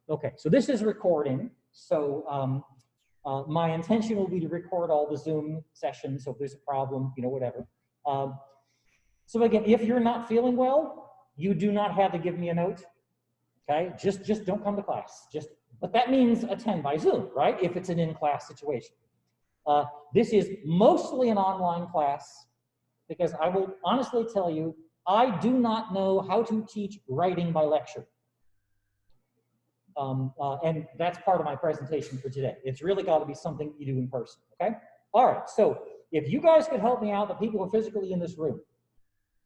Okay, so this is recording. So my intention will be to record all the Zoom sessions. So if there's a problem, you know, whatever. So again, if you're not feeling well, you do not have to give me a note. Okay, just don't come to class. But that means attend by Zoom, right? If it's an in-class situation. This is mostly an online class because I will honestly tell you, I do not know how to teach writing by lecture. And that's part of my presentation for today. It's really got to be something you do in person, okay? All right, so if you guys could help me out, the people who are physically in this room,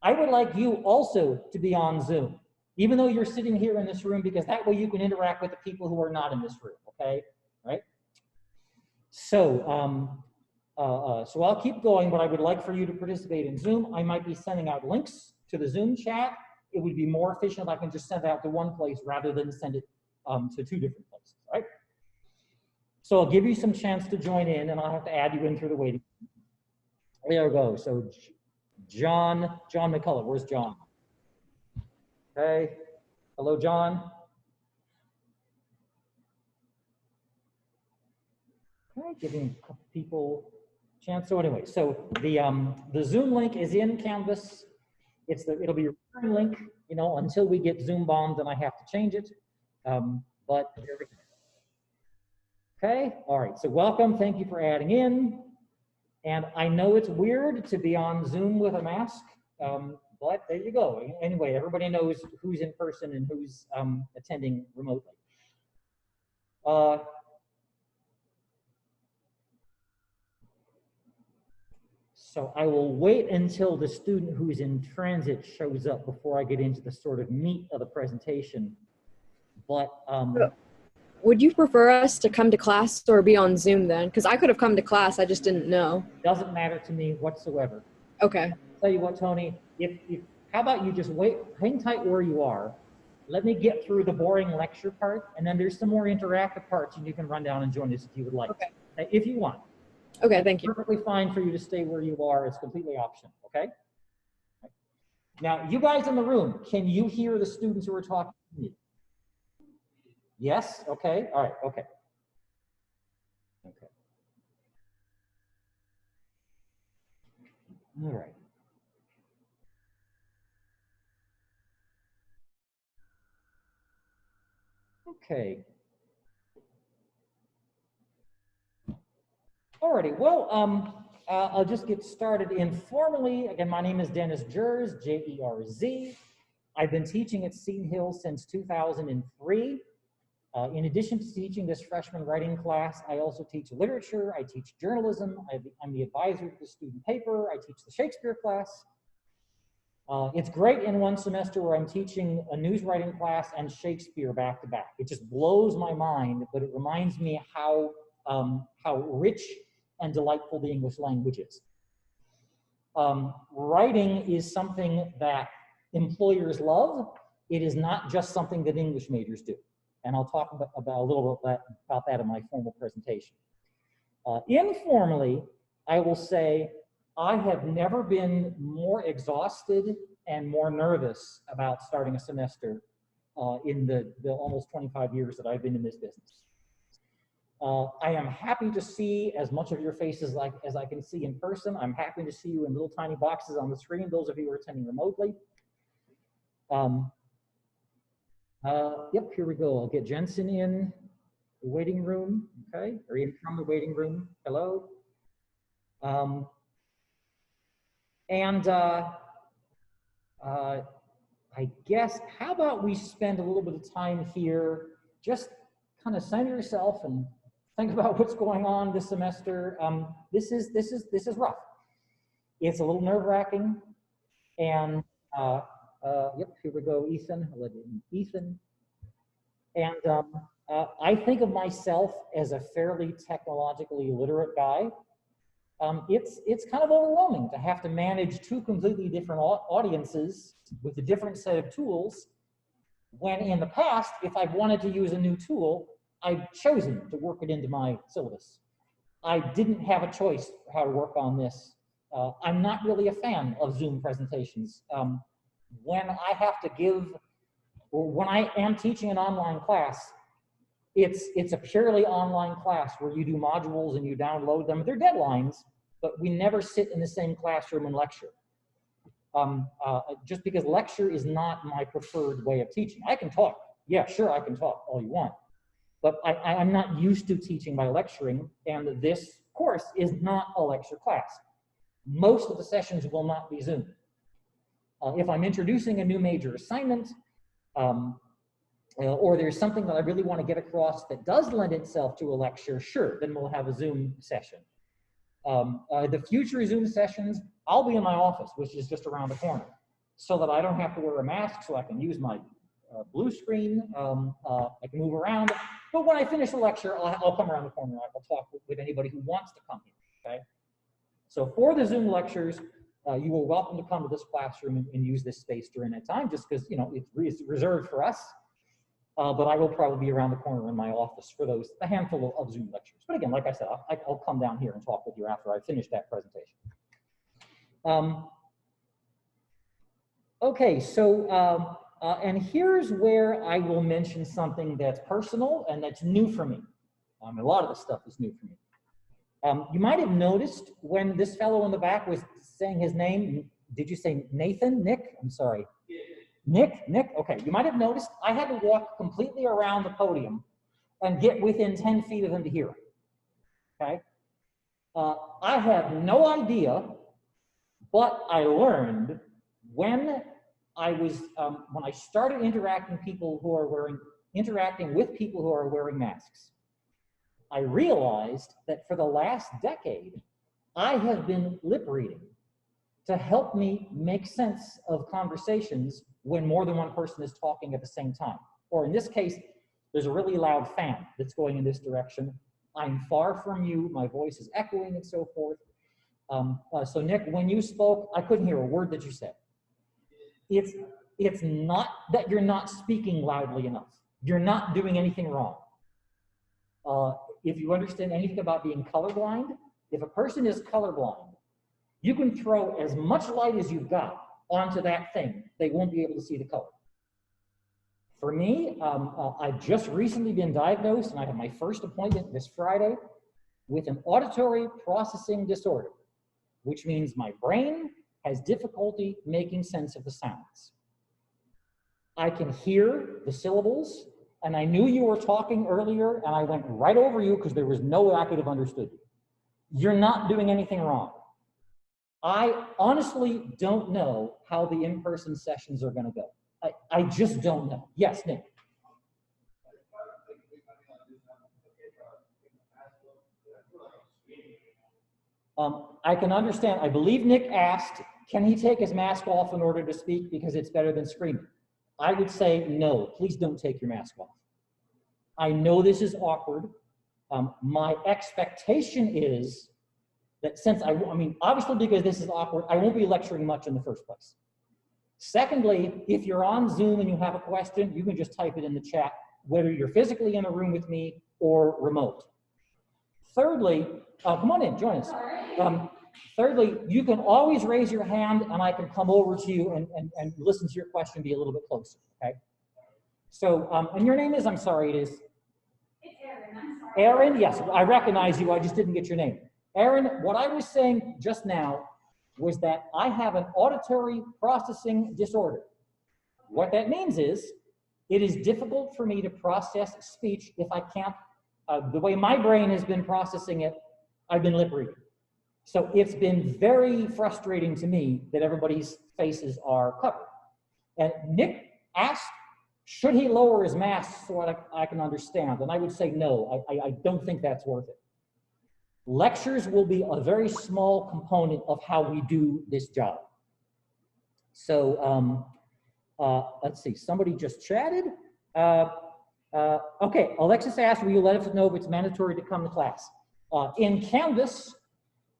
I would like you also to be on Zoom, even though you're sitting here in this room, because that way you can interact with the people who are not in this room, okay? Right? So, so I'll keep going, but I would like for you to participate in Zoom. I might be sending out links to the Zoom chat. It would be more efficient if I can just send it out to one place rather than send it to two different places, right? So I'll give you some chance to join in, and I'll have to add you in through the waiting. There we go. So John McCullough, where's John? Okay, hello, John. Okay, giving a couple people a chance. So anyway, so the Zoom link is in Canvas. It'll be a recurring link, you know, until we get Zoom bombed and I have to change it. But there we go. Okay, all right, so welcome, thank you for adding in. And I know it's weird to be on Zoom with a mask, but there you go. Anyway, everybody knows who's in person and who's attending remotely. So I will wait until the student who's in transit shows up before I get into the sort of meat of the presentation. But would you prefer us to come to class or be on Zoom then? Because I could have come to class, I just didn't know. Doesn't matter to me whatsoever. Okay. I'll tell you what, Tony, how about you just wait, hang tight where you are. Let me get through the boring lecture part, and then there's some more interactive parts, and you can run down and join us if you would like. Okay. If you want. Okay, thank you. It's perfectly fine for you to stay where you are. It's completely optional, okay? Now, you guys in the room, can you hear the students who are talking to me? Yes? Okay. All right. Okay. Okay. All right. Okay. Alrighty. Well, I'll just get started informally. Again, my name is Dennis Jerz, J-E-R-Z. I've been teaching at Seton Hill since 2003. In addition to teaching this freshman writing class, I also teach literature, I teach journalism, I'm the advisor to the student paper, I teach the Shakespeare class. It's great in one semester where I'm teaching a news writing class and Shakespeare back to back. It just blows my mind, but it reminds me how rich and delightful the English language is. Writing is something that employers love. It is not just something that English majors do. And I'll talk about a little bit about that in my formal presentation. Informally, I will say I have never been more exhausted and more nervous about starting a semester in the almost 25 years that I've been in this business. I am happy to see as much of your faces as I can see in person. I'm happy to see you in little tiny boxes on the screen, those of you who are attending remotely. Yep, here we go. I'll get Jensen in the waiting room. Okay, are you from the waiting room? Hello. I guess, how about we spend a little bit of time here, just kind of center yourself and think about what's going on this semester. This is rough. It's a little nerve-wracking, and yep, here we go, Ethan. I'll let in Ethan. And I think of myself as a fairly technologically literate guy. It's kind of overwhelming to have to manage two completely different audiences with a different set of tools, when in the past, if I wanted to use a new tool, I've chosen to work it into my syllabus. I didn't have a choice how to work on this I'm not really a fan of Zoom presentations. When I have to give, or when I am teaching an online class, it's a purely online class where you do modules and you download them. They're deadlines, but we never sit in the same classroom and lecture. Just because lecture is not my preferred way of teaching. I can talk. Yeah, sure, I can talk all you want. But I'm not used to teaching by lecturing, and this course is not a lecture class. Most of the sessions will not be Zoom. If I'm introducing a new major assignment, or there's something that I really want to get across that does lend itself to a lecture, sure, then we'll have a Zoom session. The future Zoom sessions, I'll be in my office, which is just around the corner, so that I don't have to wear a mask, so I can use my blue screen, I can move around. But when I finish the lecture, I'll come around the corner, I'll talk with anybody who wants to come here, okay? So for the Zoom lectures, you are welcome to come to this classroom and use this space during that time, just because, you know, it's reserved for us. But I will probably be around the corner in my office for a handful of Zoom lectures. But again, like I said, I'll come down here and talk with you after I finish that presentation. Okay, so, and here's where I will mention something that's personal and that's new for me. A lot of the stuff is new for me. You might have noticed when this fellow in the back was saying his name, did you say Nathan? Nick? I'm sorry. Nick, okay. You might have noticed I had to walk completely around the podium and get within 10 feet of him to hear him, okay? I have no idea, but I learned when I started interacting with people who are wearing masks. I realized that for the last decade, I have been lip reading to help me make sense of conversations when more than one person is talking at the same time. Or in this case, there's a really loud fan that's going in this direction. I'm far from you, my voice is echoing and so forth. So Nick, when you spoke, I couldn't hear a word that you said. It's not that you're not speaking loudly enough. You're not doing anything wrong. If you understand anything about being colorblind, if a person is colorblind, you can throw as much light as you've got onto that thing, they won't be able to see the color. For me, I've just recently been diagnosed, and I have my first appointment this Friday with an auditory processing disorder, which means my brain has difficulty making sense of the sounds. I can hear the syllables, and I knew you were talking earlier, and I went right over you because there was no way I could have understood you. You're not doing anything wrong. I honestly don't know how the in-person sessions are going to go. I just don't know. Yes, Nick. I can understand. I believe Nick asked, can he take his mask off in order to speak because it's better than screaming? I would say no, please don't take your mask off. I know this is awkward. My expectation is that since I mean, obviously because this is awkward, I won't be lecturing much in the first place. Secondly, if you're on Zoom and you have a question, you can just type it in the chat, whether you're physically in a room with me or remote. Thirdly, come on in, join us. Thirdly, you can always raise your hand and I can come over to you and listen to your question, be a little bit closer, okay? So, and your name is, I'm sorry, it is? It's Erin, I'm sorry. Erin, yes, I recognize you, I just didn't get your name. Erin, what I was saying just now was that I have an auditory processing disorder. What that means is, it is difficult for me to process speech if I can't, the way my brain has been processing it, I've been lip reading. So it's been very frustrating to me that everybody's faces are covered. And Nick asked, should he lower his mask so I can understand? And I would say no, I don't think that's worth it. Lectures will be a very small component of how we do this job. So let's see, somebody just chatted. Okay, Alexis asked, will you let us know if it's mandatory to come to class? In Canvas,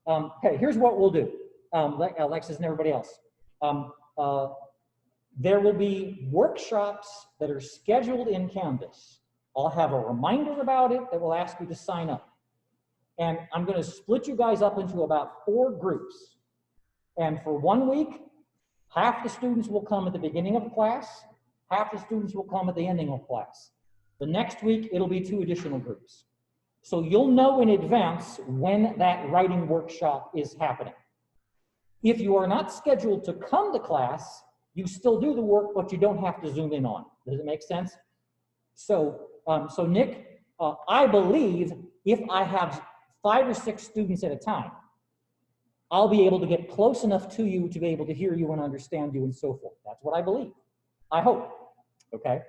okay, here's what we'll do, Alexis and everybody else. There will be workshops that are scheduled in Canvas. I'll have a reminder about it that will ask you to sign up. And I'm going to split you guys up into about 4 groups. And for 1 week, half the students will come at the beginning of class, half the students will come at the ending of class. The next week, it'll be 2 additional groups. So you'll know in advance when that writing workshop is happening. If you are not scheduled to come to class, you still do the work, but you don't have to zoom in on. Does it make sense? So, Nick, I believe if I have 5 or 6 students at a time, I'll be able to get close enough to you to be able to hear you and understand you and so forth. That's what I believe. I hope, okay?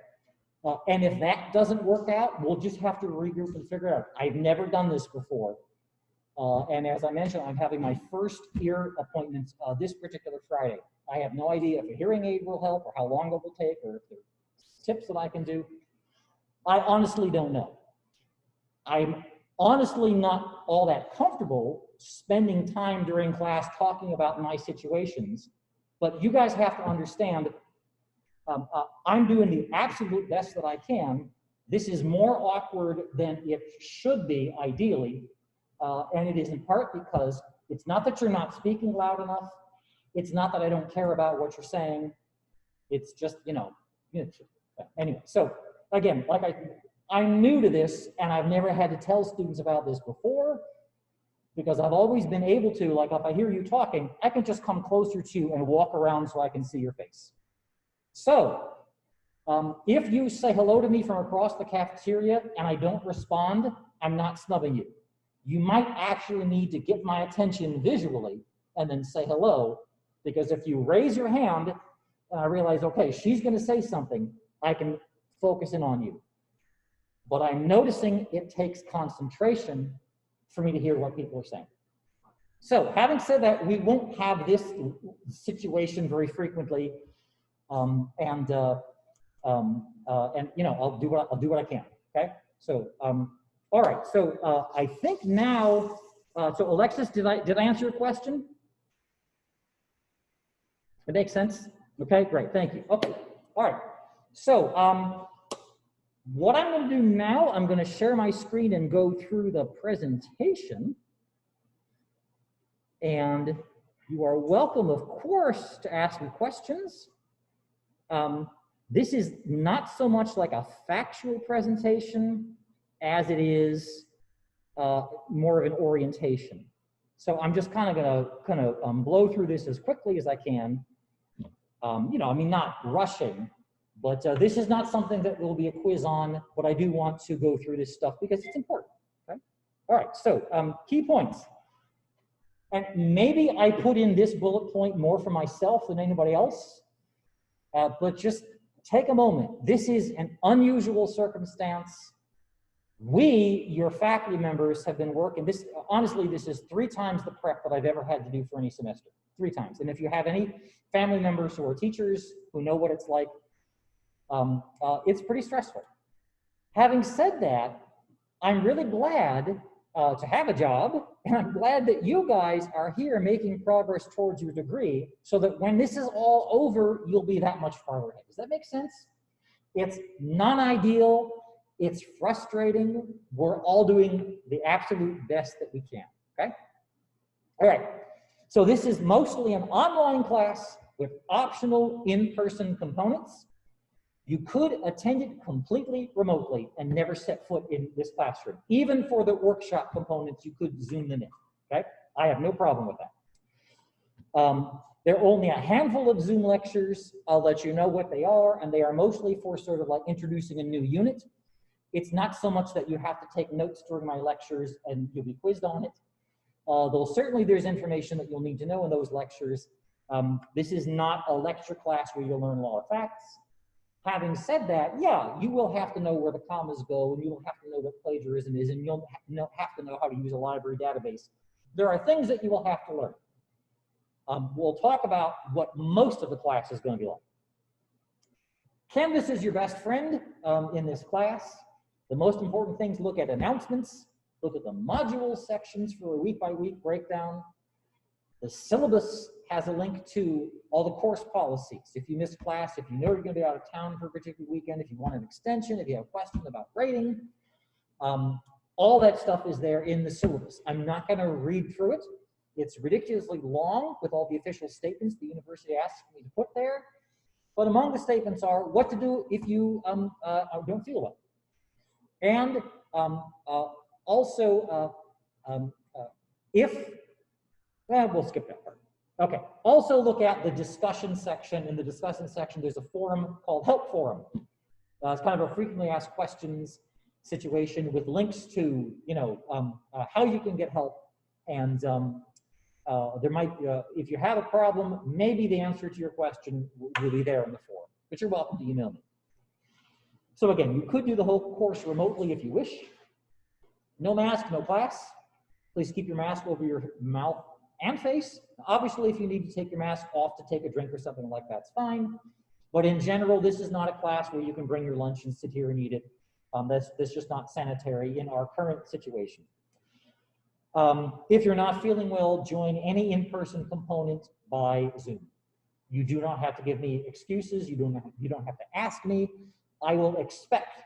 And if that doesn't work out, we'll just have to regroup and figure it out. I've never done this before. And as I mentioned, I'm having my first ear appointment this particular Friday. I have no idea if a hearing aid will help or how long it will take or if there are tips that I can do. I honestly don't know. I'm honestly not all that comfortable spending time during class talking about my situations, but you guys have to understand I'm doing the absolute best that I can. This is more awkward than it should be, ideally, and it is in part because it's not that you're not speaking loud enough. It's not that I don't care about what you're saying. It's just, anyway. So again, I'm new to this, and I've never had to tell students about this before, because I've always been able to, like if I hear you talking, I can just come closer to you and walk around so I can see your face. So if you say hello to me from across the cafeteria and I don't respond, I'm not snubbing you. You might actually need to get my attention visually and then say hello, because if you raise your hand and I realize, okay, she's gonna say something, I can focus in on you. But I'm noticing it takes concentration for me to hear what people are saying. So having said that, we won't have this situation very frequently. I'll do what I can. Okay. So all right. So I think now. So Alexis, did I answer your question? It makes sense. Okay. Great. Thank you. Okay. All right. So what I'm going to do now, I'm going to share my screen and go through the presentation. And you are welcome, of course, to ask me questions. This is not so much like a factual presentation as it is more of an orientation. So I'm just kind of gonna blow through this as quickly as I can. I mean, not rushing, but this is not something that will be a quiz on, but I do want to go through this stuff because it's important, okay? All right, so key points. And maybe I put in this bullet point more for myself than anybody else, but just take a moment. This is an unusual circumstance. We, your faculty members, have been working this, honestly, this is 3 times the prep that I've ever had to do for any semester, 3 times. And if you have any family members who are teachers who know what it's like, it's pretty stressful. Having said that, I'm really glad to have a job, and I'm glad that you guys are here making progress towards your degree so that when this is all over, you'll be that much farther ahead. Does that make sense? It's non-ideal, it's frustrating. We're all doing the absolute best that we can, okay? All right, so this is mostly an online class with optional in-person components. You could attend it completely remotely and never set foot in this classroom. Even for the workshop components, you could Zoom them in, okay? I have no problem with that. There are only a handful of Zoom lectures. I'll let you know what they are, and they are mostly for sort of like introducing a new unit. It's not so much that you have to take notes during my lectures and you'll be quizzed on it. Though certainly there's information that you'll need to know in those lectures. This is not a lecture class where you'll learn a lot of facts. Having said that, yeah, you will have to know where the commas go, and you'll have to know what plagiarism is, and you'll have to know how to use a library database. There are things that you will have to learn. We'll talk about what most of the class is going to be like. Canvas is your best friend in this class. The most important things: look at announcements, look at the module sections for a week-by-week breakdown. The syllabus has a link to all the course policies. If you miss class, if you know you're going to be out of town for a particular weekend, if you want an extension, if you have questions about grading, all that stuff is there in the syllabus. I'm not going to read through it. It's ridiculously long with all the official statements the university asks me to put there. But among the statements are what to do if you don't feel well. And also, we'll skip that part. Okay, also look at the discussion section. In the discussion section, there's a forum called Help Forum. It's kind of a frequently asked questions situation with links to, how you can get help. And there might, if you have a problem, maybe the answer to your question will be there in the forum, but you're welcome to email me. So again, you could do the whole course remotely if you wish. No mask, no class. Please keep your mask over your mouth and face. Obviously, if you need to take your mask off to take a drink or something like that's fine. But in general, this is not a class where you can bring your lunch and sit here and eat it. That's just not sanitary in our current situation. If you're not feeling well, join any in-person component by Zoom. You do not have to give me excuses. You don't have to ask me. I will expect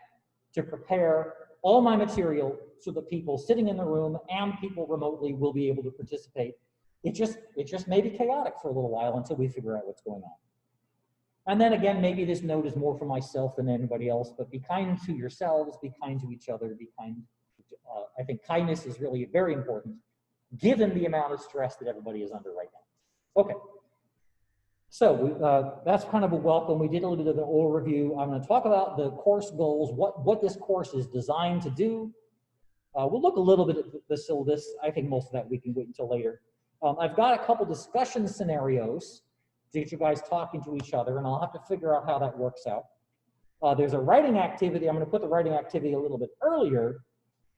to prepare all my material so that people sitting in the room and people remotely will be able to participate. It just may be chaotic for a little while until we figure out what's going on. And then again, maybe this note is more for myself than anybody else, but be kind to yourselves, be kind to each other, be kind. I think kindness is really very important given the amount of stress that everybody is under right now. Okay. So that's kind of a welcome. We did a little bit of an overview. I'm going to talk about the course goals, what this course is designed to do. We'll look a little bit at the syllabus. I think most of that we can wait until later. I've got a couple discussion scenarios to get you guys talking to each other, and I'll have to figure out how that works out. There's a writing activity. I'm going to put the writing activity a little bit earlier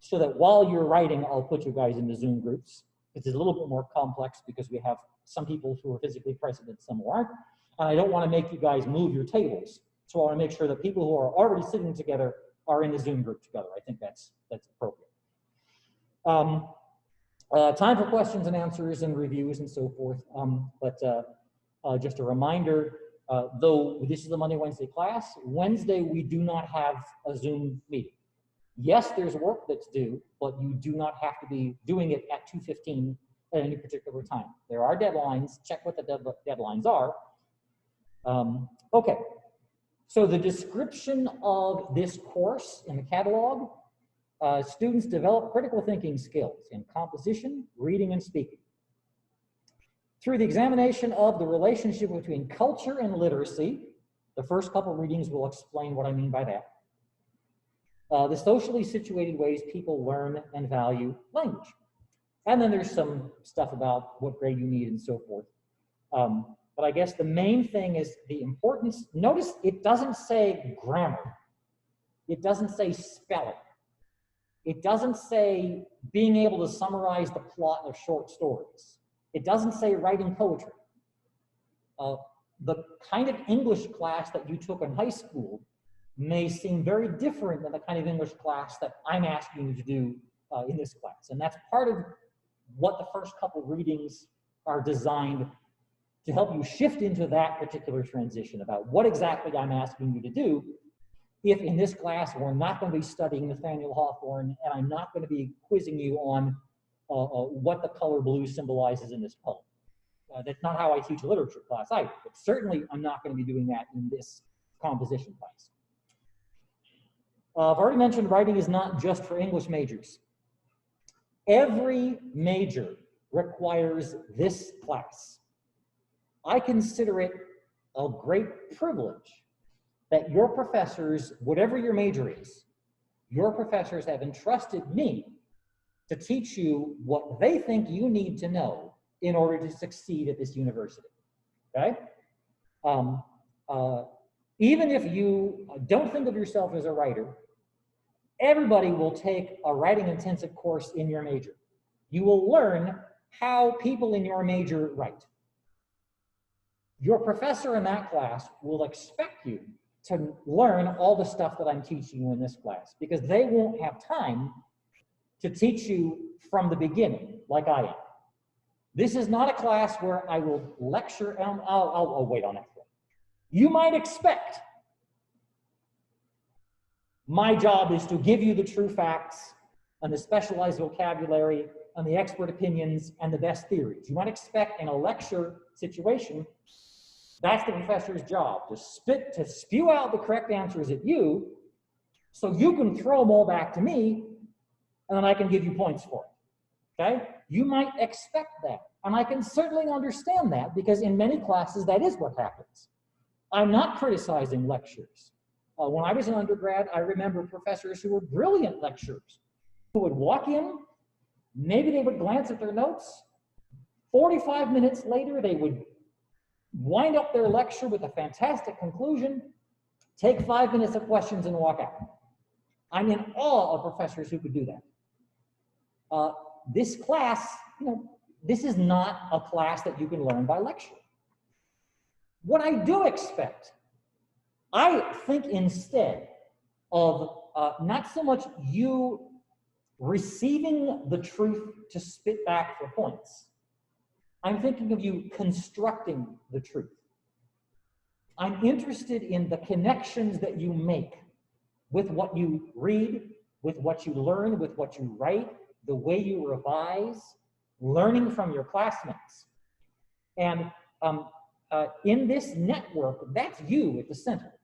so that while you're writing, I'll put you guys into Zoom groups. It's a little bit more complex because we have some people who are physically present and some who aren't. And I don't want to make you guys move your tables. So I want to make sure that people who are already sitting together are in the Zoom group together. I think that's appropriate. Time for questions and answers and reviews and so forth. Just a reminder, though this is the Monday, Wednesday class, Wednesday we do not have a Zoom meeting. Yes, there's work that's due, but you do not have to be doing it at 2:15 at any particular time. There are deadlines. Check what the deadlines are. Okay, so the description of this course in the catalog, students develop critical thinking skills in composition, reading, and speaking. Through the examination of the relationship between culture and literacy, the first couple readings will explain what I mean by that. The socially situated ways people learn and value language. And then there's some stuff about what grade you need and so forth. But I guess the main thing is the importance. Notice it doesn't say grammar. It doesn't say spelling. It doesn't say being able to summarize the plot of short stories. It doesn't say writing poetry. The kind of English class that you took in high school may seem very different than the kind of English class that I'm asking you to do in this class. And that's part of what the first couple readings are designed to help you shift into that particular transition about what exactly I'm asking you to do. If in this class we're not going to be studying Nathaniel Hawthorne and I'm not going to be quizzing you on what the color blue symbolizes in this poem. That's not how I teach a literature class either, but certainly I'm not going to be doing that in this composition class. I've already mentioned writing is not just for English majors. Every major requires this class. I consider it a great privilege that your professors, whatever your major is, your professors have entrusted me to teach you what they think you need to know in order to succeed at this university, okay? Even if you don't think of yourself as a writer, everybody will take a writing intensive course in your major. You will learn how people in your major write. Your professor in that class will expect you to learn all the stuff that I'm teaching you in this class because they won't have time to teach you from the beginning like I am. This is not a class where I will lecture, and I'll wait on that. You might expect my job is to give you the true facts and the specialized vocabulary and the expert opinions and the best theories. You might expect in a lecture situation, that's the professor's job, to spew out the correct answers at you so you can throw them all back to me and then I can give you points for it, okay? You might expect that, and I can certainly understand that because in many classes that is what happens. I'm not criticizing lectures. When I was an undergrad, I remember professors who were brilliant lecturers who would walk in, maybe they would glance at their notes, 45 minutes later they would wind up their lecture with a fantastic conclusion, take 5 minutes of questions and walk out. I'm in awe of professors who could do that. This class, this is not a class that you can learn by lecture. What I do expect, I think instead of not so much you receiving the truth to spit back for points, I'm thinking of you constructing the truth. I'm interested in the connections that you make with what you read, with what you learn, with what you write, the way you revise, learning from your classmates. And in this network, that's you at the center.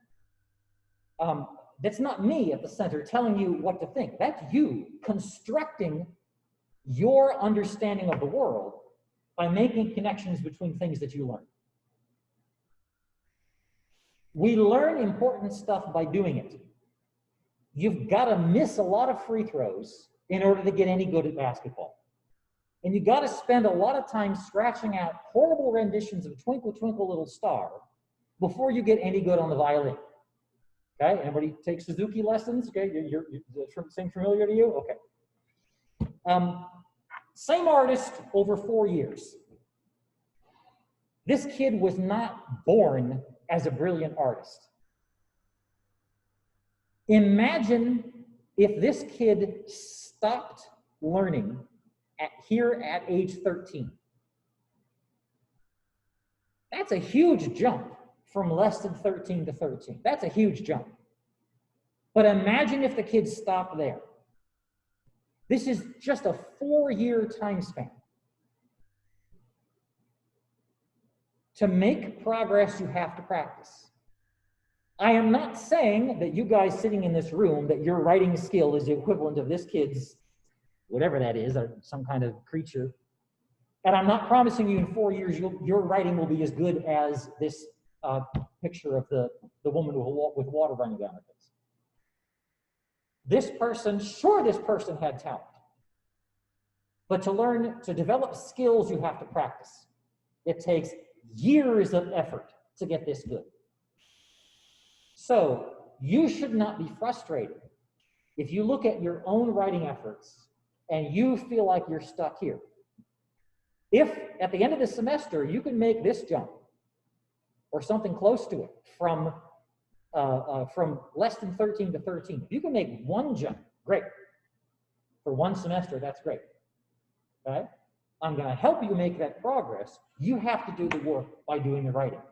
That's not me at the center telling you what to think. That's you constructing your understanding of the world by making connections between things that you learn. We learn important stuff by doing it. You've got to miss a lot of free throws in order to get any good at basketball. And you got to spend a lot of time scratching out horrible renditions of Twinkle, Twinkle, Little Star before you get any good on the violin. Okay, anybody take Suzuki lessons? Okay, seem familiar to you? Okay. Same artist over 4 years. This kid was not born as a brilliant artist. Imagine if this kid stopped learning here at age 13. That's a huge jump from less than 13 to 13. That's a huge jump. But imagine if the kid stopped there. This is just a 4-year time span. To make progress, you have to practice. I am not saying that you guys sitting in this room, that your writing skill is the equivalent of this kid's, whatever that is, or some kind of creature. And I'm not promising you in 4 years your writing will be as good as this picture of the woman with water running down her face. This person had talent. But to develop skills, you have to practice. It takes years of effort to get this good. So you should not be frustrated if you look at your own writing efforts and you feel like you're stuck here. If at the end of the semester you can make this jump or something close to it from less than 13 to 13, if you can make one jump, great. For one semester, that's great. Okay? I'm going to help you make that progress. You have to do the work by doing the writing.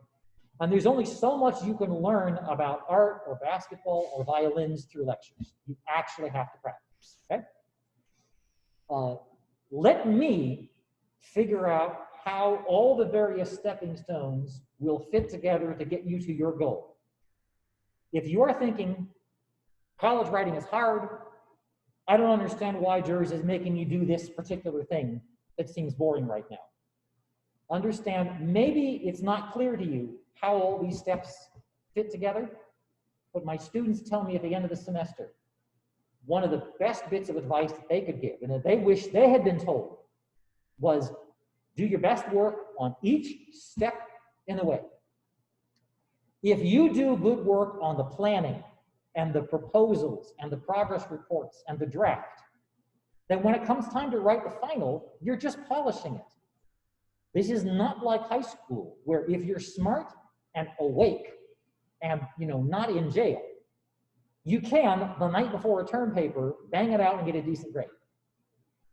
And there's only so much you can learn about art or basketball or violins through lectures. You actually have to practice, okay? Let me figure out how all the various stepping stones will fit together to get you to your goal. If you are thinking, college writing is hard, I don't understand why JERS is making you do this particular thing that seems boring right now. Understand, maybe it's not clear to you how all these steps fit together, but my students tell me at the end of the semester, one of the best bits of advice that they could give, and that they wish they had been told, was do your best work on each step in the way. If you do good work on the planning and the proposals and the progress reports and the draft, then when it comes time to write the final, you're just polishing it. This is not like high school, where if you're smart and awake and not in jail, you can, the night before a term paper, bang it out and get a decent grade.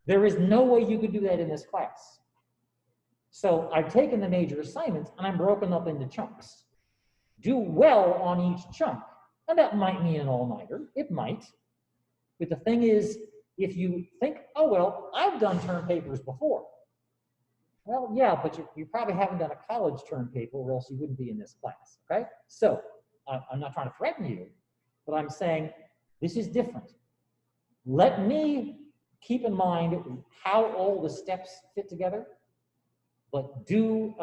There is no way you could do that in this class. So I've taken the major assignments and I'm broken up into chunks. Do well on each chunk. And that might mean an all-nighter. It might. But the thing is, if you think, oh, well, I've done term papers before. Well, yeah, but you probably haven't done a college term paper or else you wouldn't be in this class, okay? So I'm not trying to threaten you, but I'm saying this is different. Let me keep in mind how all the steps fit together, but do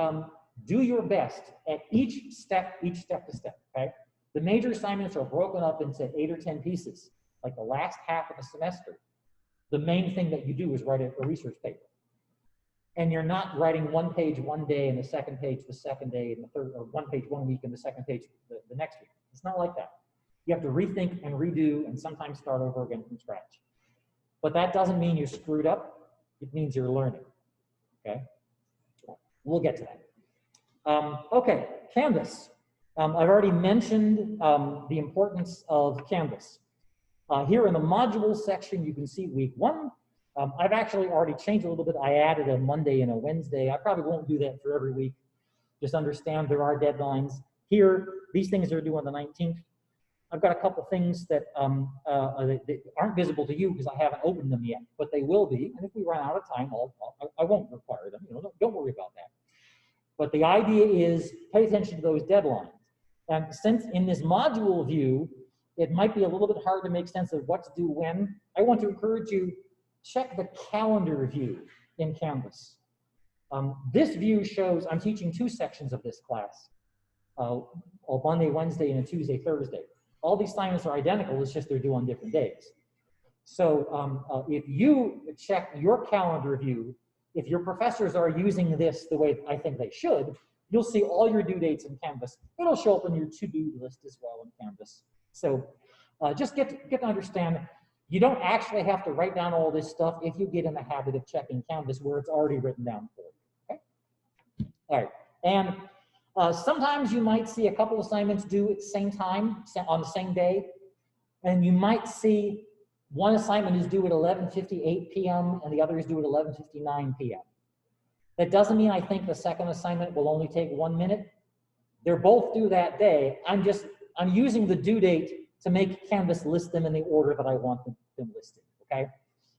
your best at each step to step, okay? The major assignments are broken up into 8 or 10 pieces, like the last half of the semester. The main thing that you do is write a research paper. And you're not writing one page one day and the second page the second day and the third, or one page one week and the second page the next week. It's not like that. You have to rethink and redo and sometimes start over again from scratch. But that doesn't mean you're screwed up. It means you're learning, okay? We'll get to that. Okay, Canvas. I've already mentioned the importance of Canvas. Here in the module section, you can see week 1. I've actually already changed a little bit. I added a Monday and a Wednesday. I probably won't do that for every week. Just understand there are deadlines. Here, these things are due on the 19th. I've got a couple things that aren't visible to you because I haven't opened them yet, but they will be. And if we run out of time, I won't require them. You know, don't worry about that. But the idea is pay attention to those deadlines. And since in this module view, it might be a little bit hard to make sense of what to do when, I want to encourage you, check the calendar view in Canvas. This view shows, I'm teaching 2 sections of this class, a Monday, Wednesday, and a Tuesday, Thursday. All these assignments are identical, it's just they're due on different days. So if you check your calendar view, if your professors are using this the way I think they should, you'll see all your due dates in Canvas. It'll show up in your to-do list as well in Canvas. So just get to understand, you don't actually have to write down all this stuff if you get in the habit of checking Canvas where it's already written down for you, okay? All right, and sometimes you might see a couple assignments due at the same time, on the same day, and you might see one assignment is due at 11:58 p.m. and the other is due at 11:59 p.m. That doesn't mean I think the second assignment will only take 1 minute. They're both due that day. I'm using the due date to make Canvas list them in the order that I want them listed, okay?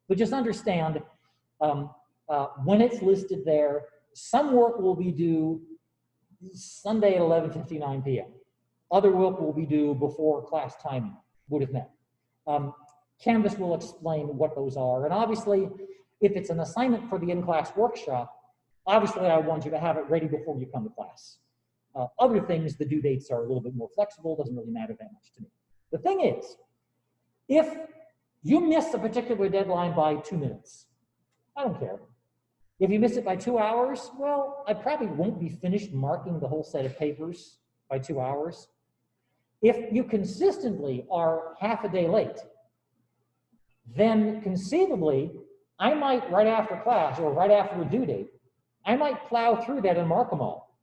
But just understand, when it's listed there, some work will be due Sunday at 11:59 p.m. Other work will be due before class time would have met. Canvas will explain what those are. And obviously, if it's an assignment for the in-class workshop, obviously I want you to have it ready before you come to class. Other things, the due dates are a little bit more flexible, doesn't really matter that much to me. The thing is, if you miss a particular deadline by 2 minutes, I don't care. If you miss it by 2 hours, well, I probably won't be finished marking the whole set of papers by 2 hours. If you consistently are half a day late, then conceivably, I might, right after class or right after a due date, I might plow through that and mark them all.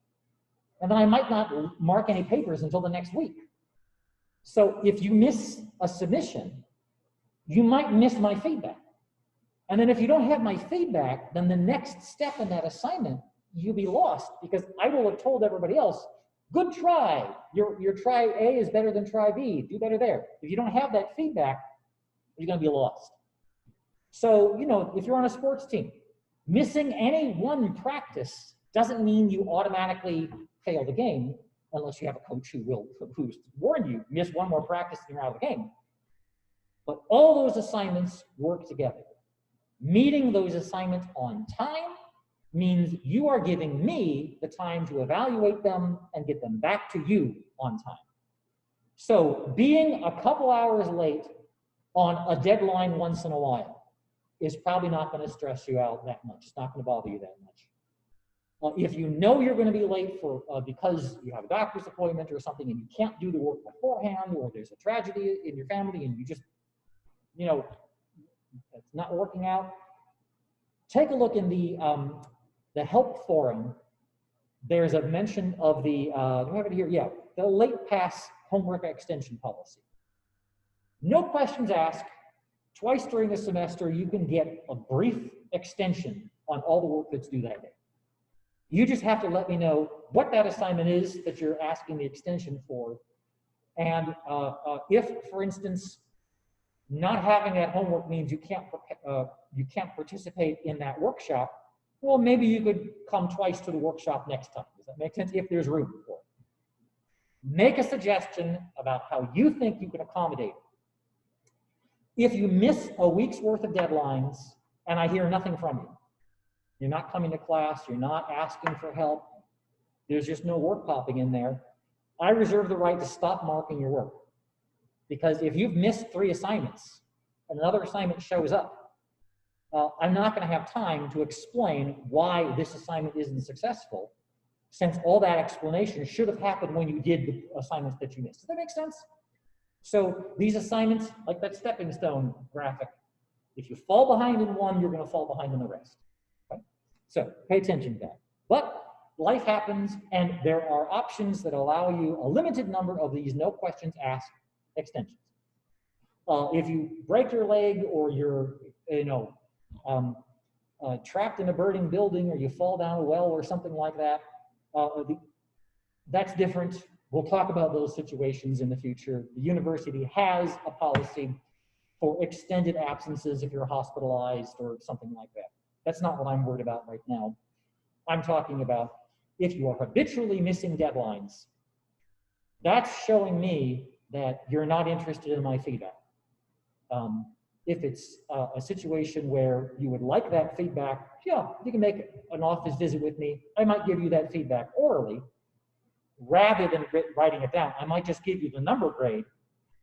And then I might not mark any papers until the next week. So if you miss a submission, you might miss my feedback. And then if you don't have my feedback, then the next step in that assignment, you'll be lost because I will have told everybody else, good try. Your try A is better than try B. Do better there. If you don't have that feedback, you're going to be lost. So, you know, if you're on a sports team, missing any one practice doesn't mean you automatically fail the game, unless you have a coach who's warned you, miss one more practice and you're out of the game. But all those assignments work together. Meeting those assignments on time means you are giving me the time to evaluate them and get them back to you on time. So being a couple hours late on a deadline once in a while is probably not going to stress you out that much. It's not going to bother you that much. If you know you're going to be late for because you have a doctor's appointment or something and you can't do the work beforehand, or there's a tragedy in your family and you just, you know, it's not working out, take a look in the help forum. There's a mention of the, do I have it here? Yeah, the late pass homework extension policy. No questions asked. Twice during the semester, you can get a brief extension on all the work that's due that day. You just have to let me know what that assignment is that you're asking the extension for. And if, for instance, not having that homework means you can't participate in that workshop. Well, maybe you could come twice to the workshop next time. Does that make sense? If there's room for it. Make a suggestion about how you think you can accommodate it. If you miss a week's worth of deadlines and I hear nothing from you, you're not coming to class, you're not asking for help, there's just no work popping in there, I reserve the right to stop marking your work. Because if you've missed 3 assignments and another assignment shows up, I'm not going to have time to explain why this assignment isn't successful, since all that explanation should have happened when you did the assignments that you missed. Does that make sense? So these assignments, like that stepping stone graphic, if you fall behind in one, you're going to fall behind in the rest. Okay? So pay attention to that. But life happens, and there are options that allow you a limited number of these no questions asked extensions. If you break your leg, or you're, trapped in a burning building, or you fall down a well or something like that, that's different. We'll talk about those situations in the future. The university has a policy for extended absences if you're hospitalized or something like that. That's not what I'm worried about right now. I'm talking about if you are habitually missing deadlines, that's showing me that you're not interested in my feedback. If it's a situation where you would like that feedback, yeah, you can make an office visit with me. I might give you that feedback orally. Rather than writing it down, I might just give you the number grade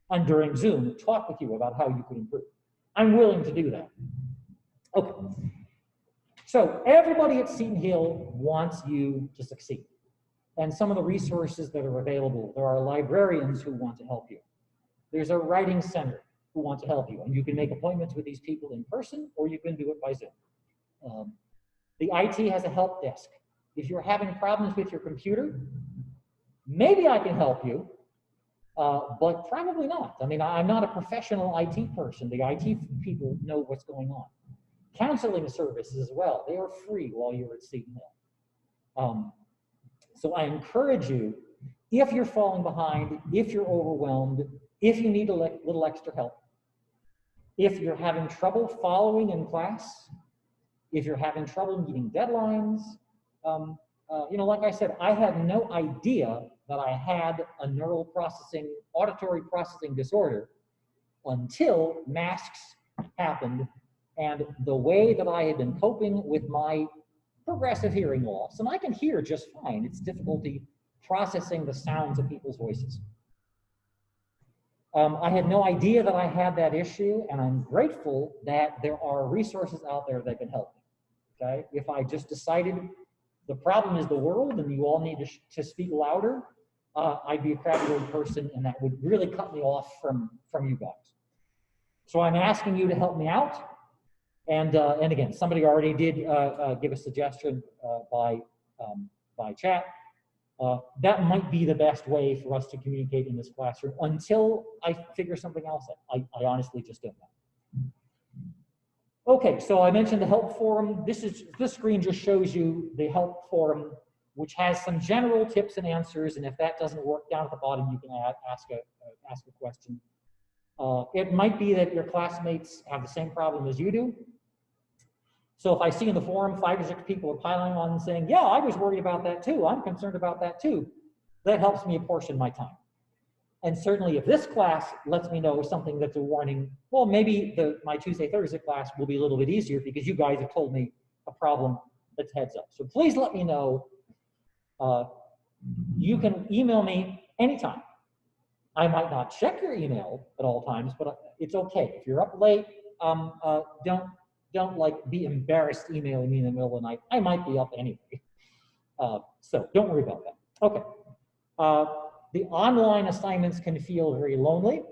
and during Zoom talk with you about how you could improve. I'm willing to do that. Okay. So everybody at Seton Hill wants you to succeed. And some of the resources that are available, there are librarians who want to help you. There's a writing center who want to help you. And you can make appointments with these people in person, or you can do it by Zoom. The IT has a help desk. If you're having problems with your computer, maybe I can help you, but probably not. I mean, I'm not a professional IT person. The IT people know what's going on. Counseling services as well, they are free while you're at Seton Hill. So I encourage you, if you're falling behind, if you're overwhelmed, if you need a little extra help, if you're having trouble following in class, if you're having trouble meeting deadlines, like I said, I had no idea that I had a auditory processing disorder until masks happened, and the way that I had been coping with my progressive hearing loss, and I can hear just fine, it's difficulty processing the sounds of people's voices. I had no idea that I had that issue, and I'm grateful that there are resources out there that can help me, okay? If I just decided the problem is the world and you all need to speak louder, I'd be a crappy old person, and that would really cut me off from you guys. So I'm asking you to help me out. And again, somebody already did give a suggestion by chat. That might be the best way for us to communicate in this classroom until I figure something else out. I honestly just don't know. Okay, so I mentioned the help forum. This screen just shows you the help forum, which has some general tips and answers. And if that doesn't work, down at the bottom, you can ask a question. It might be that your classmates have the same problem as you do. So if I see in the forum 5 or 6 people are piling on and saying, yeah, I was worried about that too, I'm concerned about that too, that helps me apportion my time. And certainly if this class lets me know something that's a warning, well, maybe my Tuesday, Thursday class will be a little bit easier because you guys have told me a problem that's heads up. So please let me know. You can email me anytime. I might not check your email at all times, but it's okay. If you're up late, don't like be embarrassed emailing me in the middle of the night. I might be up anyway. So don't worry about that. Okay. The online assignments can feel very lonely.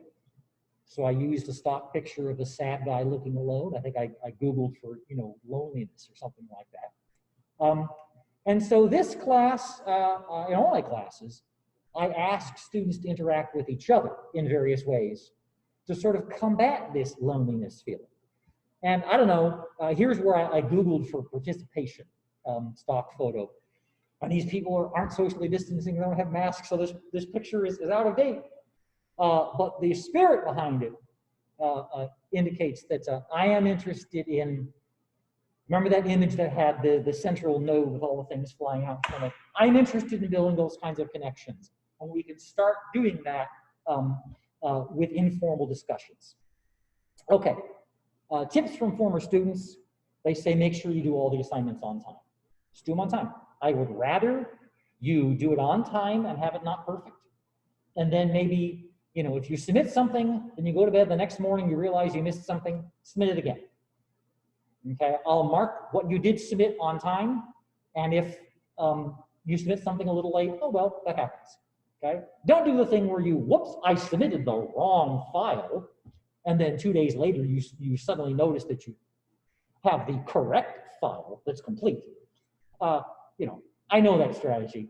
So I used a stock picture of a sad guy looking alone. I think I Googled for, loneliness or something like that. And so this class, in all my classes, I ask students to interact with each other in various ways to sort of combat this loneliness feeling. And I don't know, here's where I Googled for participation, stock photo. And these people aren't socially distancing, they don't have masks, so this picture is out of date. But the spirit behind it indicates that I am interested in, remember that image that had the central node with all the things flying out from it? I'm interested in building those kinds of connections. And we can start doing that with informal discussions. Okay, tips from former students. They say make sure you do all the assignments on time. Just do them on time. I would rather you do it on time and have it not perfect. And then maybe, you know, if you submit something, then you go to bed the next morning, you realize you missed something, submit it again. Okay, I'll mark what you did submit on time. And if you submit something a little late, oh well, that happens. Okay, don't do the thing where you, whoops, I submitted the wrong file. And then 2 days later, you suddenly notice that you have the correct file that's complete. You know, I know that strategy.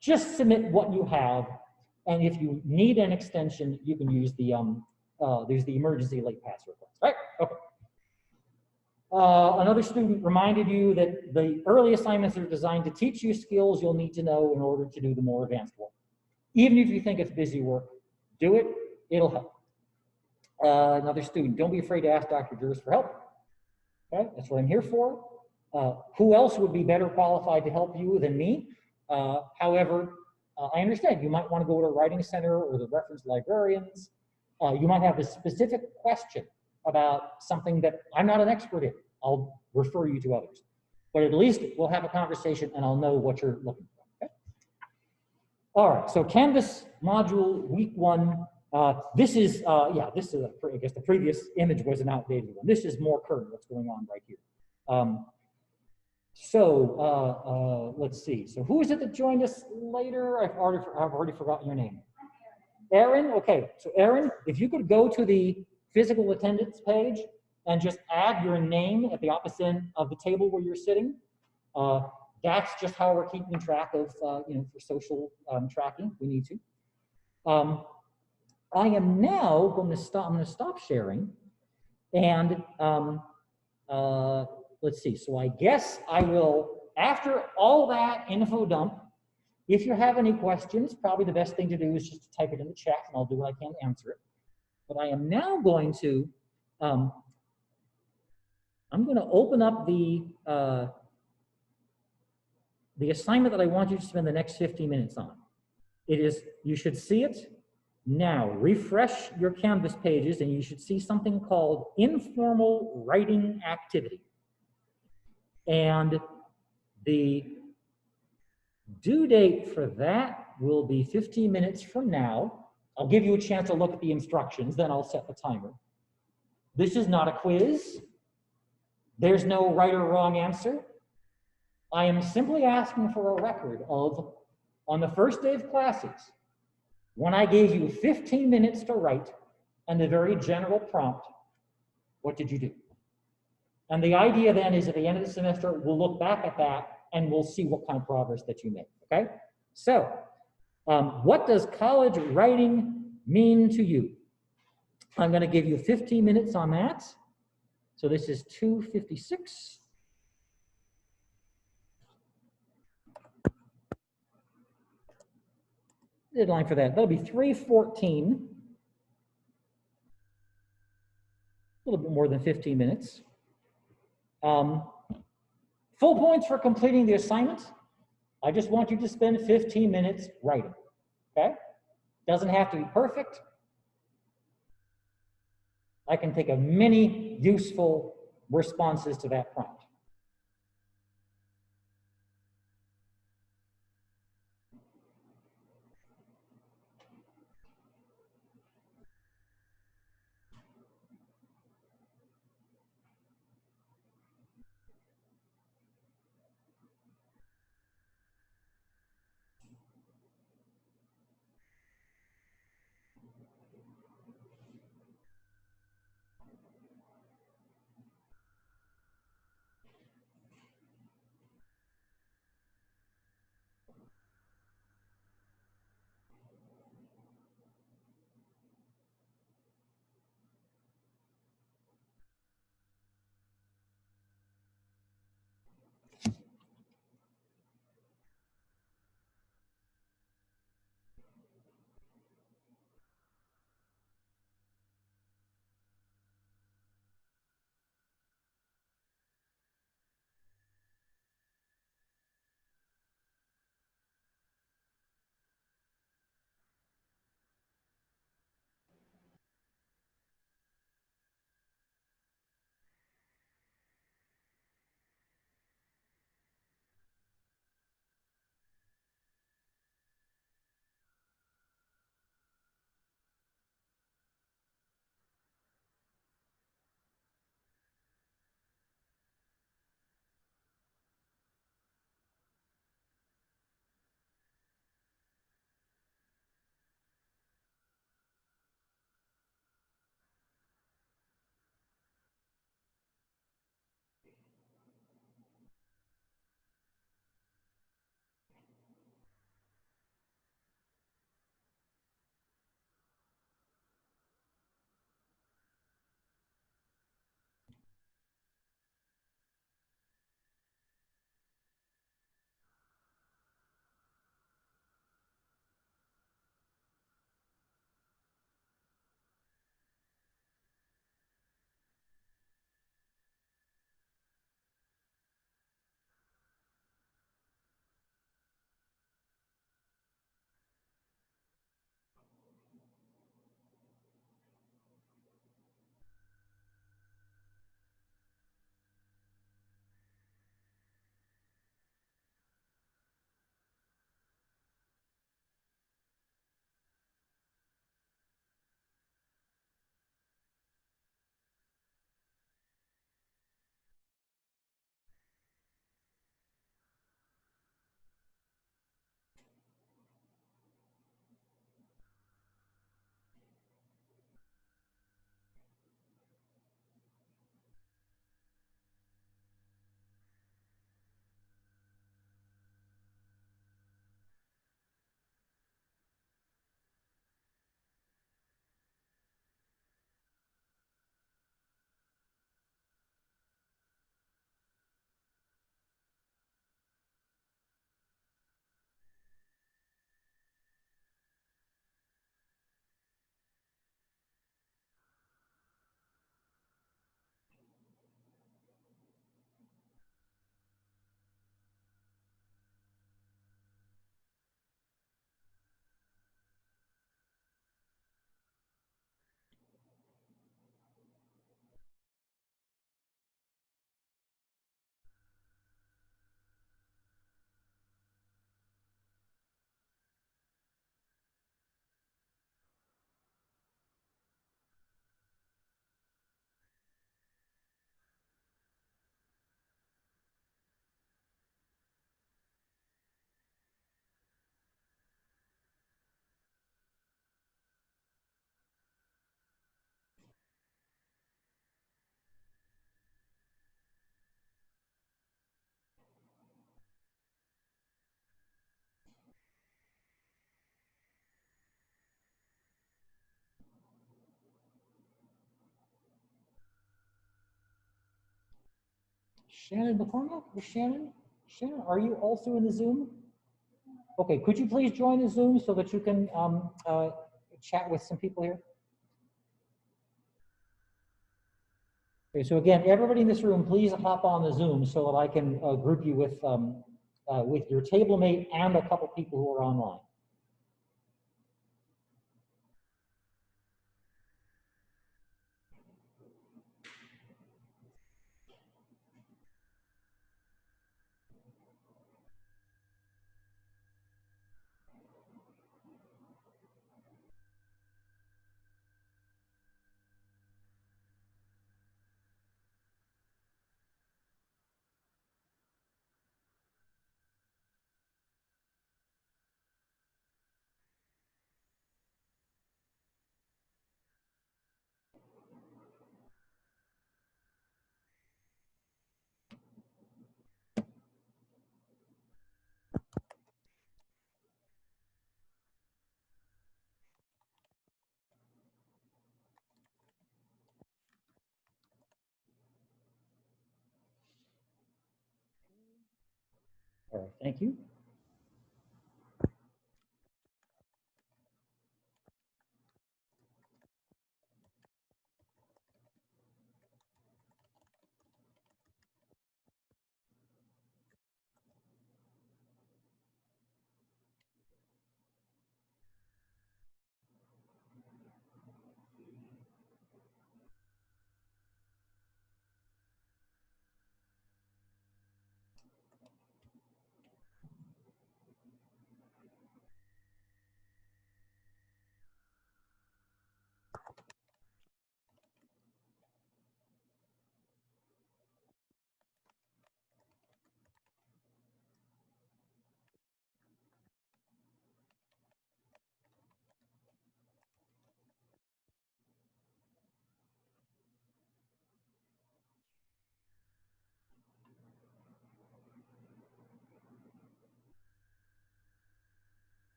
Just submit what you have. And if you need an extension, you can use the, there's the emergency late pass request, right? Okay. Another student reminded you that the early assignments are designed to teach you skills you'll need to know in order to do the more advanced work. Even if you think it's busy work, do it, it'll help. Another student, don't be afraid to ask Dr. Durs for help. Okay, that's what I'm here for. Who else would be better qualified to help you than me? However, I understand you might want to go to a writing center or the reference librarians. You might have a specific question about something that I'm not an expert in. I'll refer you to others. But at least we'll have a conversation and I'll know what you're looking for. Okay? All right, so Canvas module week 1. This is, I guess the previous image was an outdated one. This is more current, what's going on right here. Let's see. So who is it that joined us later? I've already forgotten your name. Aaron, okay. So Aaron, if you could go to the physical attendance page and just add your name at the opposite end of the table where you're sitting. That's just how we're keeping track of, you know, for social tracking, we need to. I am now going to stop, I'm going to stop sharing and let's see. So I guess I will, after all that info dump, if you have any questions, probably the best thing to do is just to type it in the chat and I'll do what I can to answer it. But I am now going to, I'm going to open up the assignment that I want you to spend the next 15 minutes on. It is, you should see it now. Refresh your Canvas pages and you should see something called informal writing activity. And the due date for that will be 15 minutes from now. I'll give you a chance to look at the instructions, then I'll set the timer. This is not a quiz. There's no right or wrong answer. I am simply asking for a record of, on the first day of classes, when I gave you 15 minutes to write and a very general prompt, what did you do? And the idea then is at the end of the semester, we'll look back at that and we'll see what kind of progress that you made, okay? So, what does college writing mean to you? I'm gonna give you 15 minutes on that. So this is 2:56. Deadline for that, that'll be 3:14. A little bit more than 15 minutes. Full points for completing the assignment. I just want you to spend 15 minutes writing, okay? Doesn't have to be perfect. I can think of many useful responses to that prompt. Shannon McCormick, or Shannon? Shannon, are you also in the Zoom? Okay, could you please join the Zoom so that you can chat with some people here? Okay, so again, everybody in this room, please hop on the Zoom so that I can group you with your table mate and a couple people who are online. All right, thank you.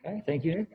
Okay, thank you, Nick.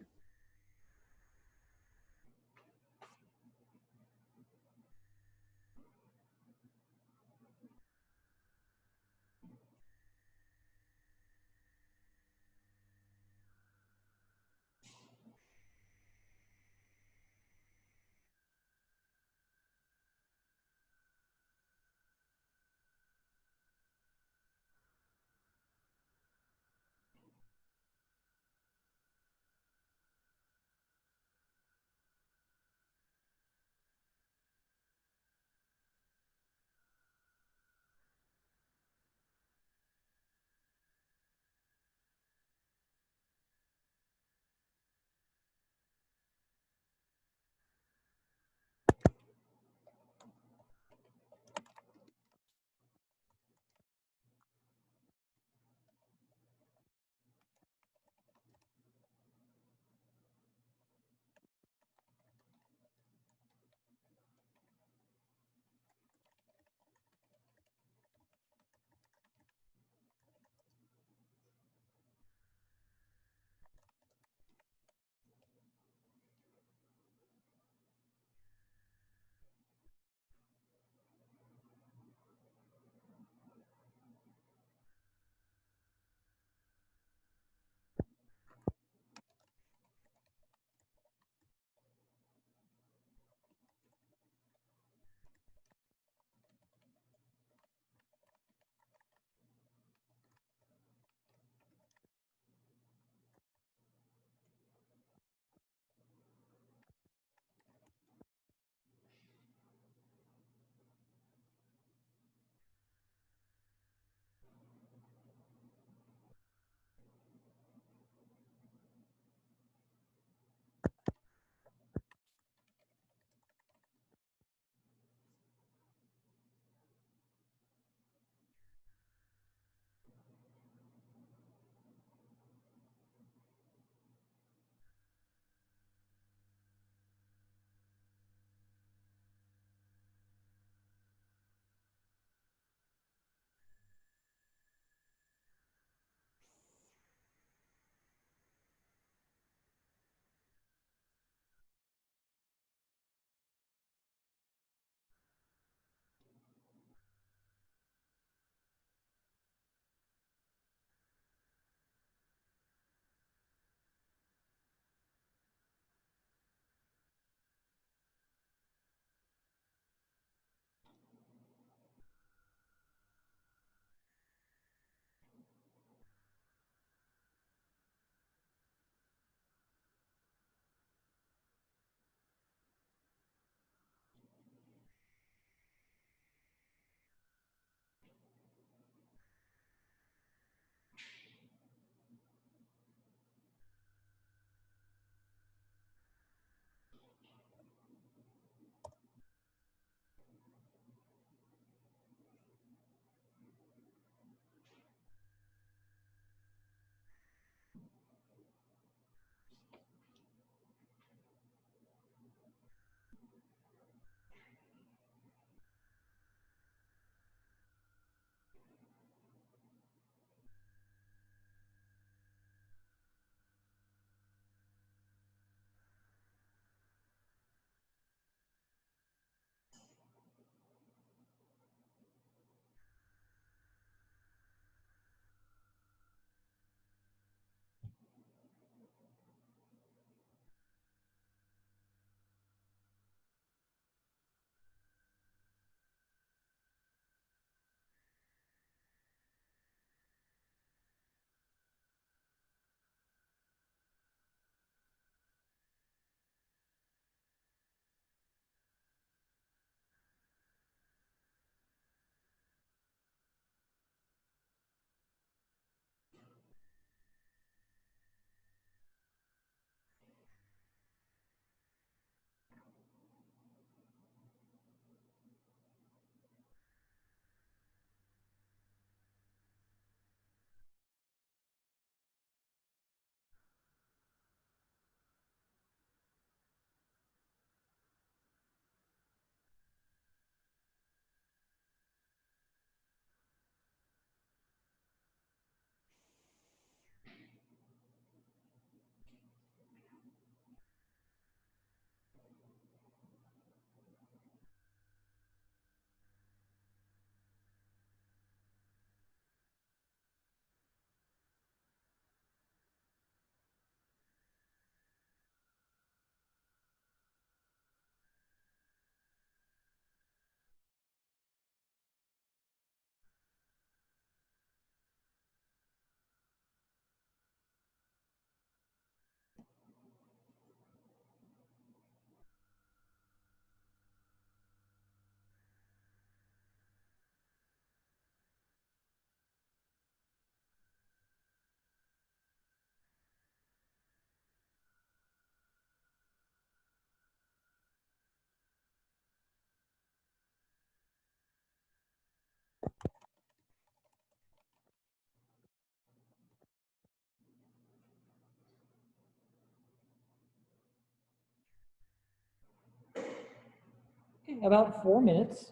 About 4 minutes.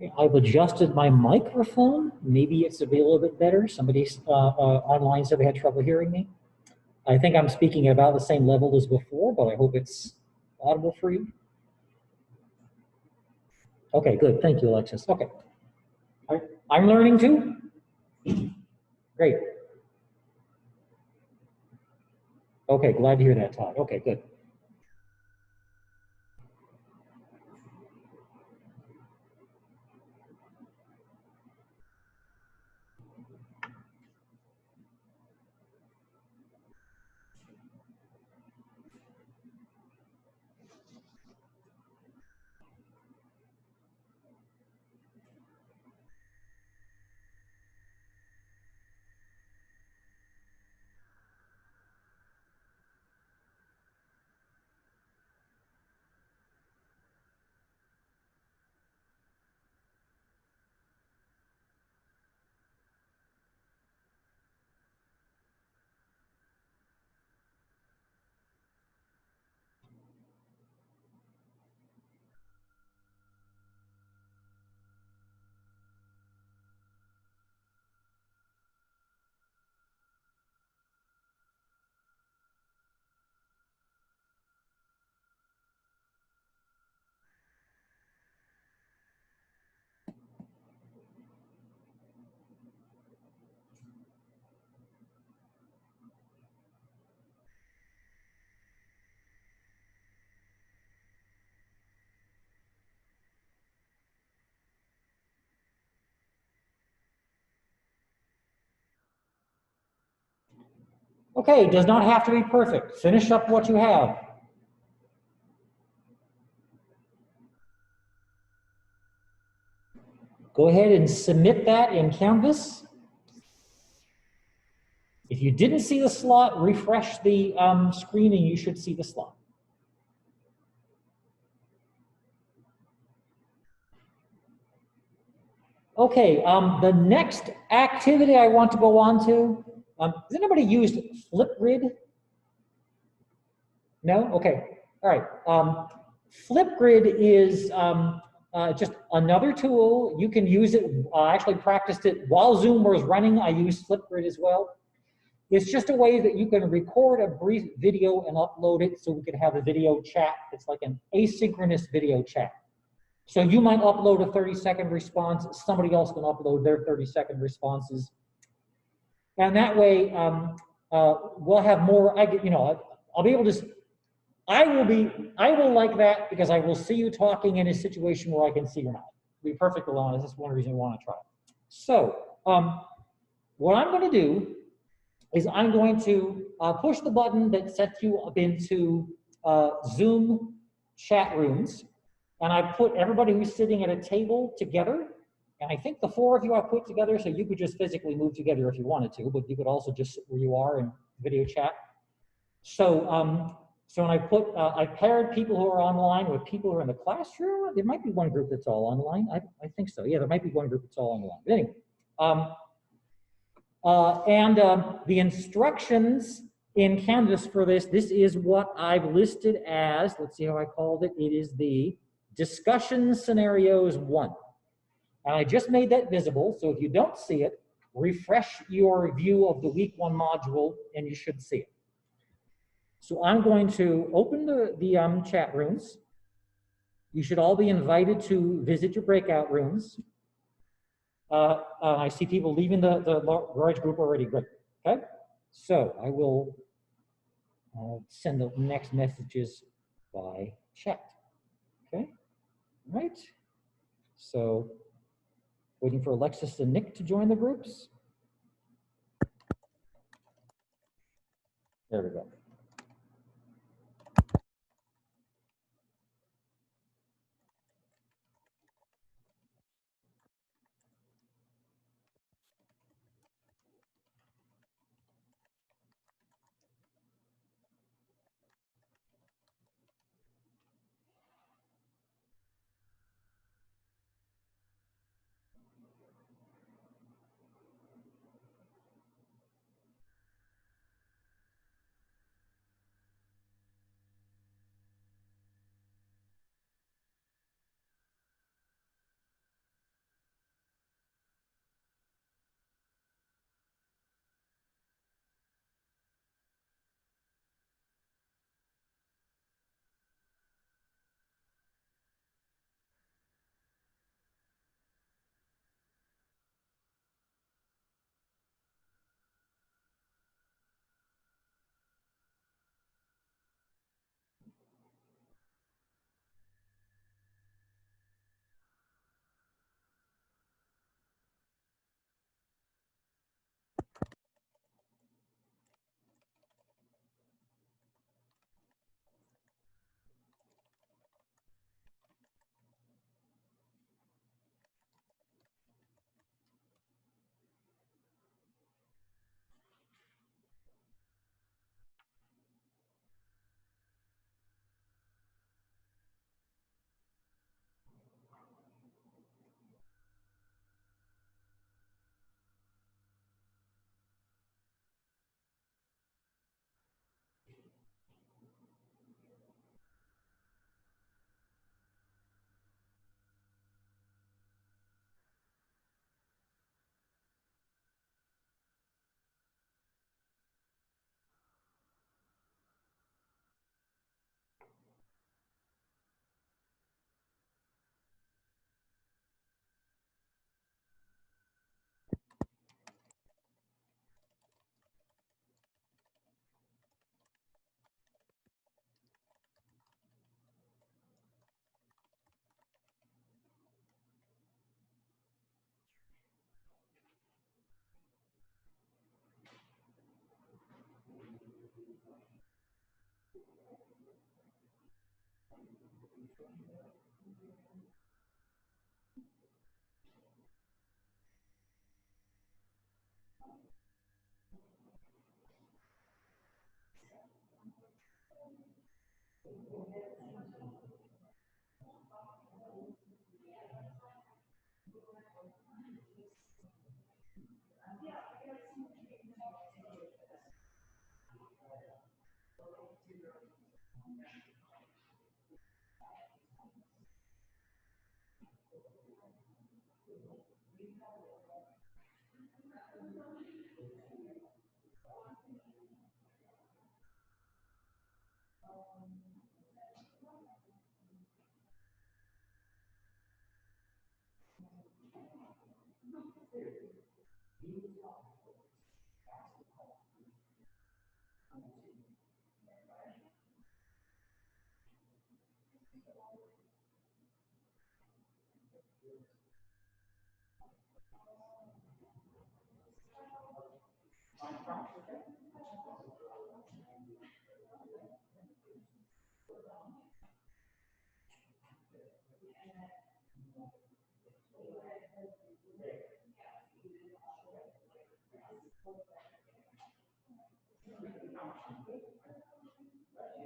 Okay, I've adjusted my microphone. Maybe it's a little bit better. Somebody online said they had trouble hearing me. I think I'm speaking at about the same level as before, but I hope it's audible for you. Okay, good. Thank you, Alexis. Okay. I'm learning too. Great. Okay, glad to hear that, Todd. Okay, good. Okay, does not have to be perfect. Finish up what you have. Go ahead and submit that in Canvas. If you didn't see the slot, refresh the screen and you should see the slot. Okay, the next activity I want to go on to, has anybody used Flipgrid? No? Okay, all right. Flipgrid is just another tool. You can use it, I actually practiced it while Zoom was running. I used Flipgrid as well. It's just a way that you can record a brief video and upload it so we can have a video chat. It's like an asynchronous video chat. So you might upload a 30-second response, somebody else can upload their 30-second responses. And that way, we'll have more, I'll be able to, I will like that because I will see you talking in a situation where I can see you not. To be perfectly honest, that's one reason I want to try it. So, what I'm going to do is I'm going to push the button that sets you up into Zoom chat rooms. And I put everybody who's sitting at a table together. And I think the 4 of you I put together, so you could just physically move together if you wanted to, but you could also just sit where you are and video chat. So, so when I paired people who are online with people who are in the classroom. There might be one group that's all online. I think so. Yeah, there might be one group that's all online. But anyway, the instructions in Canvas for this is what I've listed as, let's see how I called it. It is the discussion scenarios 1. And I just made that visible, so if you don't see it, refresh your view of the week 1 module and you should see it. So I'm going to open the chat rooms. You should all be invited to visit your breakout rooms. I see people leaving the large group already. Great. Okay. So I will send the next messages by chat. Okay. All right. So waiting for Alexis and Nick to join the groups. There we go.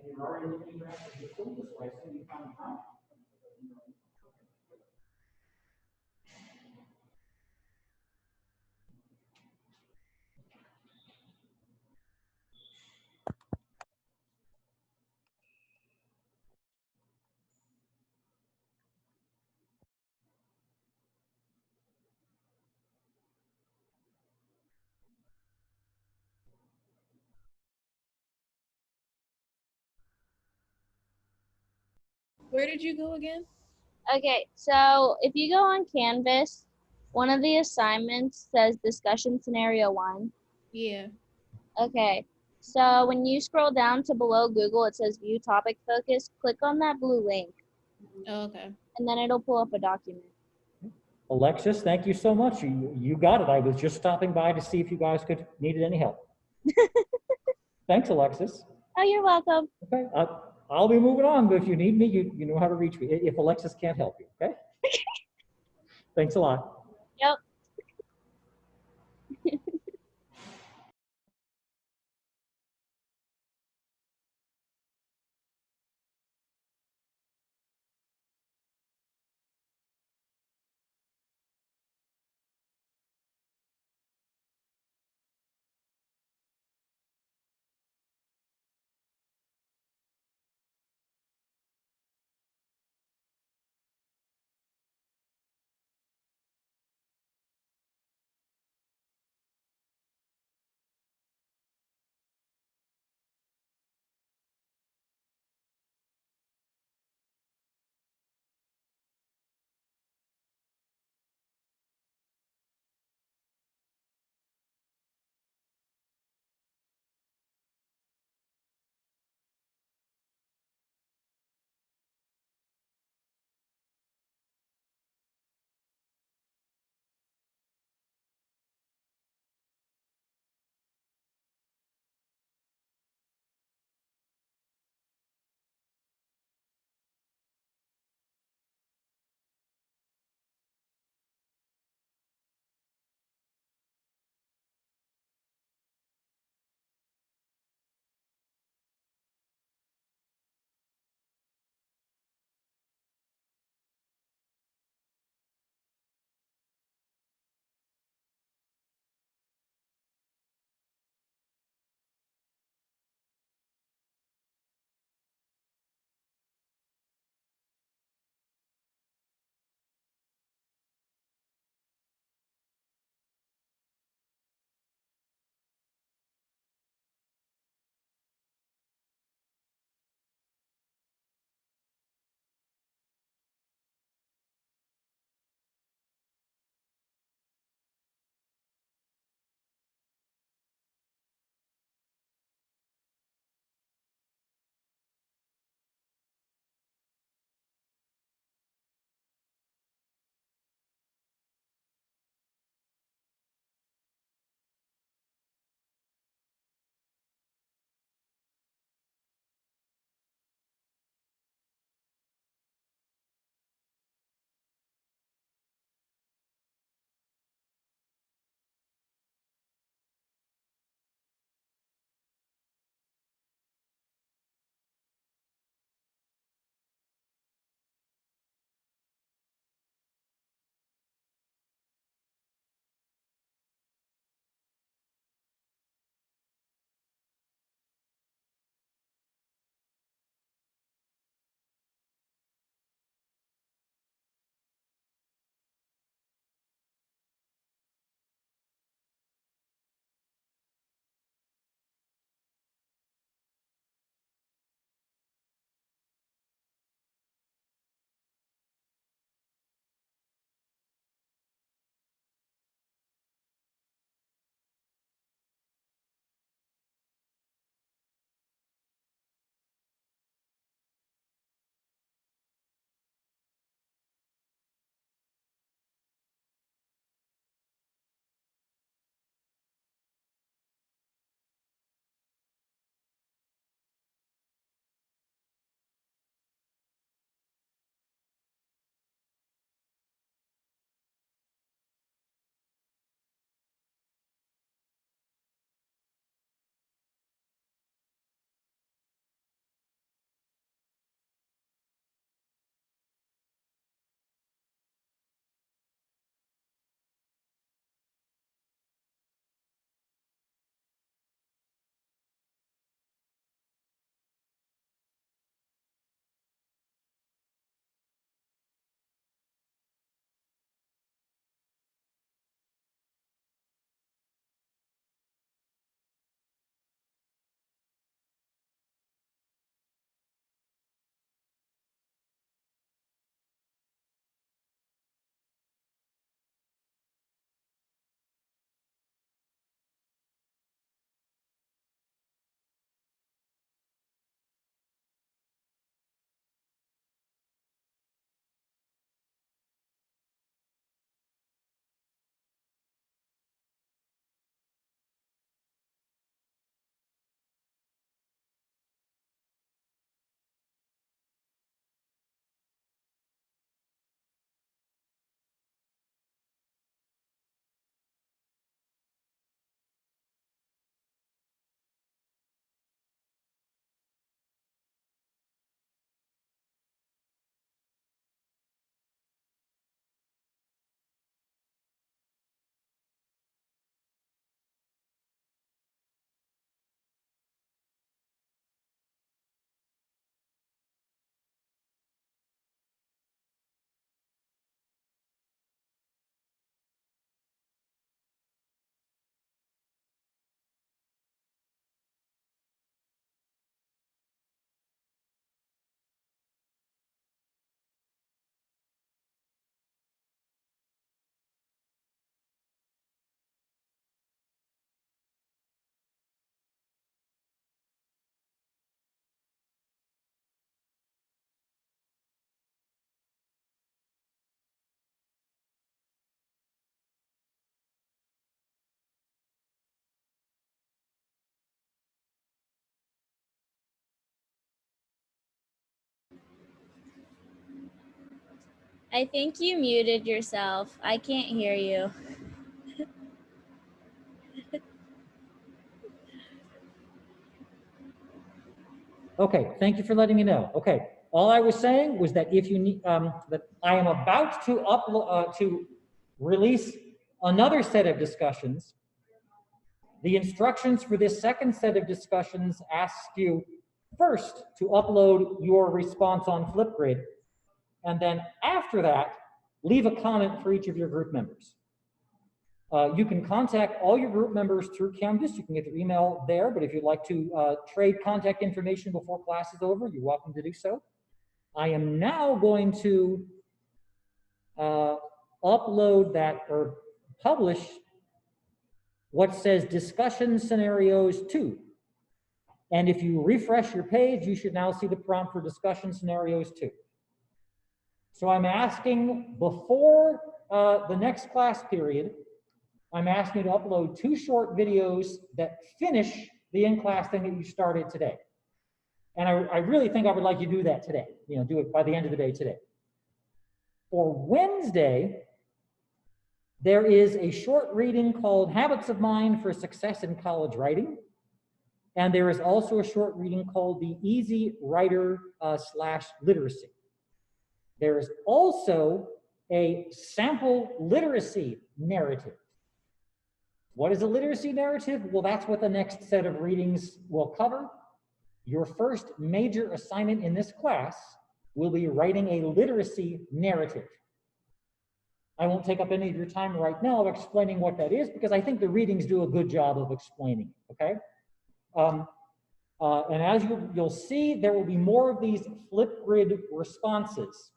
You're already looking at the this way, so you found time. Where did you go again? Okay, so if you go on Canvas, one of the assignments says discussion scenario 1. Yeah. Okay, so when you scroll down to below Google, it says view topic focus. Click on that blue link, Oh, okay. and then it'll pull up a document. Alexis, thank you so much. You got it. I was just stopping by to see if you guys needed any help. Thanks, Alexis. Oh, you're welcome. Okay, I'll be moving on, but if you need me, you know how to reach me. If Alexis can't help you, okay? Thanks a lot. Yep. I think you muted yourself. I can't hear you. Okay, thank you for letting me know. Okay, all I was saying was that if you need, that I am about to upload, to release another set of discussions. The instructions for this second set of discussions ask you first to upload your response on Flipgrid, and then after that, leave a comment for each of your group members. You can contact all your group members through Canvas. You can get their email there, but if you'd like to trade contact information before class is over, you're welcome to do so. I am now going to upload that or publish what says discussion scenarios 2. And if you refresh your page, you should now see the prompt for discussion scenarios 2. So I'm asking before the next class period, I'm asking you to upload 2 short videos that finish the in-class thing that you started today. And I really think I would like you to do that today, do it by the end of the day today. For Wednesday, there is a short reading called Habits of Mind for Success in College Writing. And there is also a short reading called the Easy Writer / Literacy. There is also a sample literacy narrative. What is a literacy narrative? Well, that's what the next set of readings will cover. Your first major assignment in this class will be writing a literacy narrative. I won't take up any of your time right now of explaining what that is because I think the readings do a good job of explaining it, okay? And as you'll see, there will be more of these Flipgrid responses.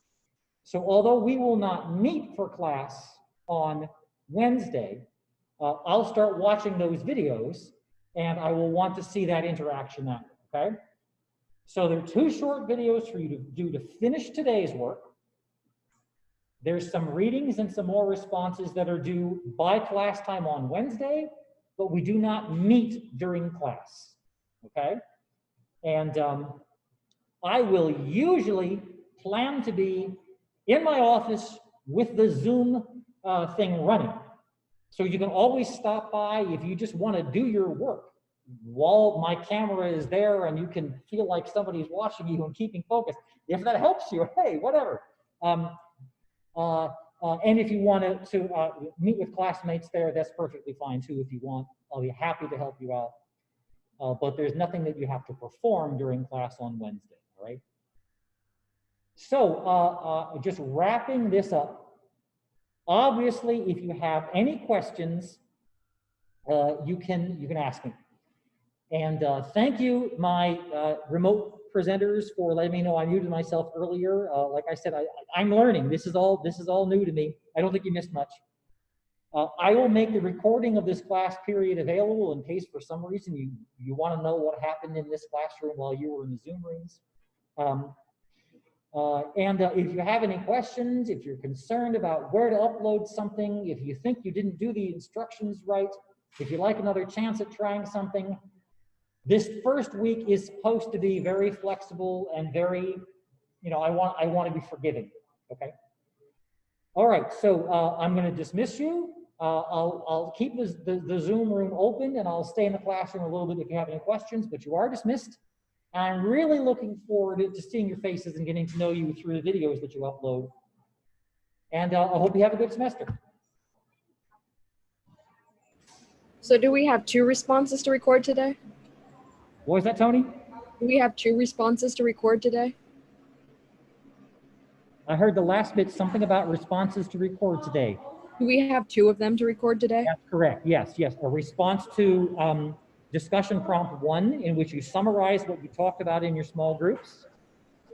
So although we will not meet for class on Wednesday, I'll start watching those videos and I will want to see that interaction that way, okay? So there are 2 short videos for you to do to finish today's work. There's some readings and some more responses that are due by class time on Wednesday, but we do not meet during class, okay? And I will usually plan to be in my office with the Zoom thing running. So you can always stop by if you just want to do your work while my camera is there and you can feel like somebody's watching you and keeping focus. If that helps you, hey, whatever. And if you want to meet with classmates there, that's perfectly fine too if you want. I'll be happy to help you out. But there's nothing that you have to perform during class on Wednesday, all right? So just wrapping this up, obviously, if you have any questions, you can ask me. And thank you, my remote presenters, for letting me know I muted myself earlier. Like I said, I'm learning. This is all new to me. I don't think you missed much. I will make the recording of this class period available in case for some reason you want to know what happened in this classroom while you were in the Zoom rooms. If you have any questions, if you're concerned about where to upload something, if you think you didn't do the instructions right, if you'd like another chance at trying something, this first week is supposed to be very flexible and very, I want to be forgiving, okay? All right, so I'm going to dismiss you. I'll keep the Zoom room open and I'll stay in the classroom a little bit if you have any questions, but you are dismissed. I'm really looking forward to seeing your faces and getting to know you through the videos that you upload. And I hope you have a good semester. So do we have 2 responses to record today? What was that, Tony? Do we have 2 responses to record today? I heard the last bit, something about responses to record today. Do we have 2 of them to record today? That's correct, yes. A response to discussion prompt 1, in which you summarize what you talked about in your small groups.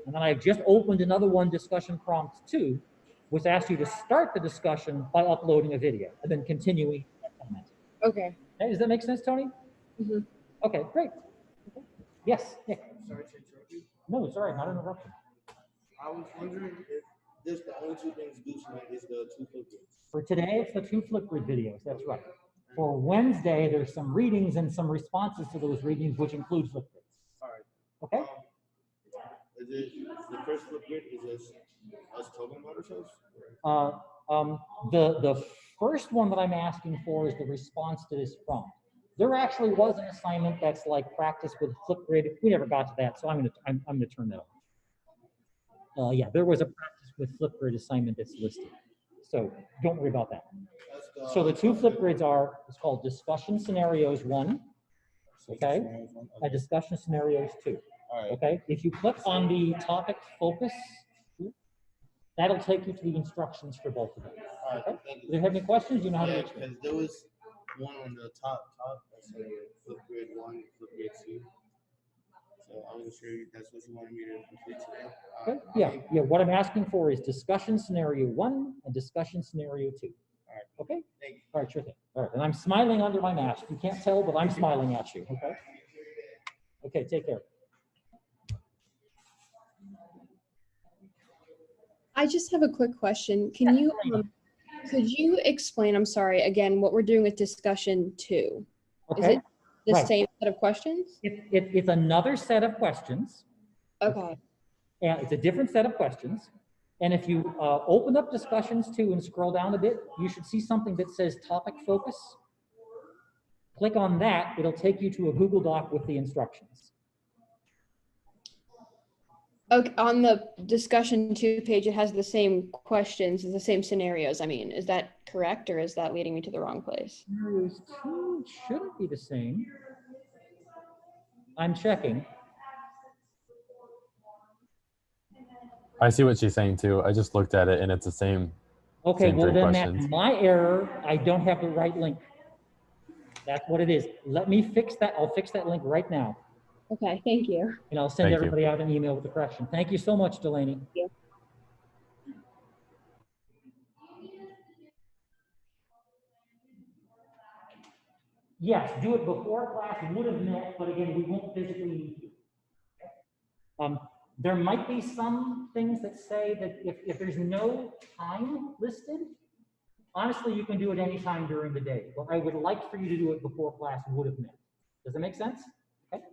And then I've just opened another one, discussion prompt 2, which asks you to start the discussion by uploading a video and then continuing that comment. Okay. Hey, does that make sense, Tony? Mm-hmm. Okay, great. Yes, Nick. Sorry to interrupt you. No, sorry, not an interruption. I was wondering if this the only 2 things due tonight is the 2 Flipgrids. For today, it's the 2 Flipgrid videos, that's right. For Wednesday, there's some readings and some responses to those readings, which include Flipgrids. All right. Okay? Is it the first flip grid? Is us talking about ourselves? The first one that I'm asking for is the response to this prompt. There actually was an assignment that's like practice with Flipgrid. We never got to that, so I'm gonna turn that off. Yeah, there was a practice with Flipgrid assignment that's listed, so don't worry about that. So the two Flipgrids are, it's called discussion scenarios 1, okay, and discussion scenarios 2. All right. Okay, if you click on the topic focus, that'll take you to the instructions for both of them. All right. Okay? Thank you. Do you have any questions? You know how to Yeah, reach me. because there was one on the top that said flip grid 1, flip grid 2. So I wasn't sure if that's what you wanted me to complete today. Okay? Yeah. What I'm asking for is discussion scenario 1 and discussion scenario 2. All right. Okay? Thank you. All right, sure thing. All right, and I'm smiling under my mask. You can't tell, but I'm smiling at you. Okay? Okay, take care. I just have a quick question. Can you, could you explain, I'm sorry, again, what we're doing with discussion 2? Is Okay? it the Right. same set of questions? It's another set of questions. Okay. And it's a different set of questions. And if you open up discussions 2 and scroll down a bit, you should see something that says topic focus. Click on that, it'll take you to a Google Doc with the instructions. Okay, on the discussion 2 page, it has the same questions, the same scenarios. I mean, is that correct, or is that leading me to the wrong place? Scenarios 2 shouldn't be the same. I'm checking. I see what she's saying too. I just looked at it and it's the same. Okay, Same well three then questions. that's my error. I don't have the right link. That's what it is. Let me fix that. I'll fix that link right now. Okay, thank you. And I'll send Thank you. everybody out an email with the correction. Thank you so much, Delaney. you. Yes, do it before class would have met, but again, we won't physically meet you. There might be some things that say that if there's no time listed, honestly, you can do it anytime during the day. But I would like for you to do it before class would have met. Does that make sense? Okay.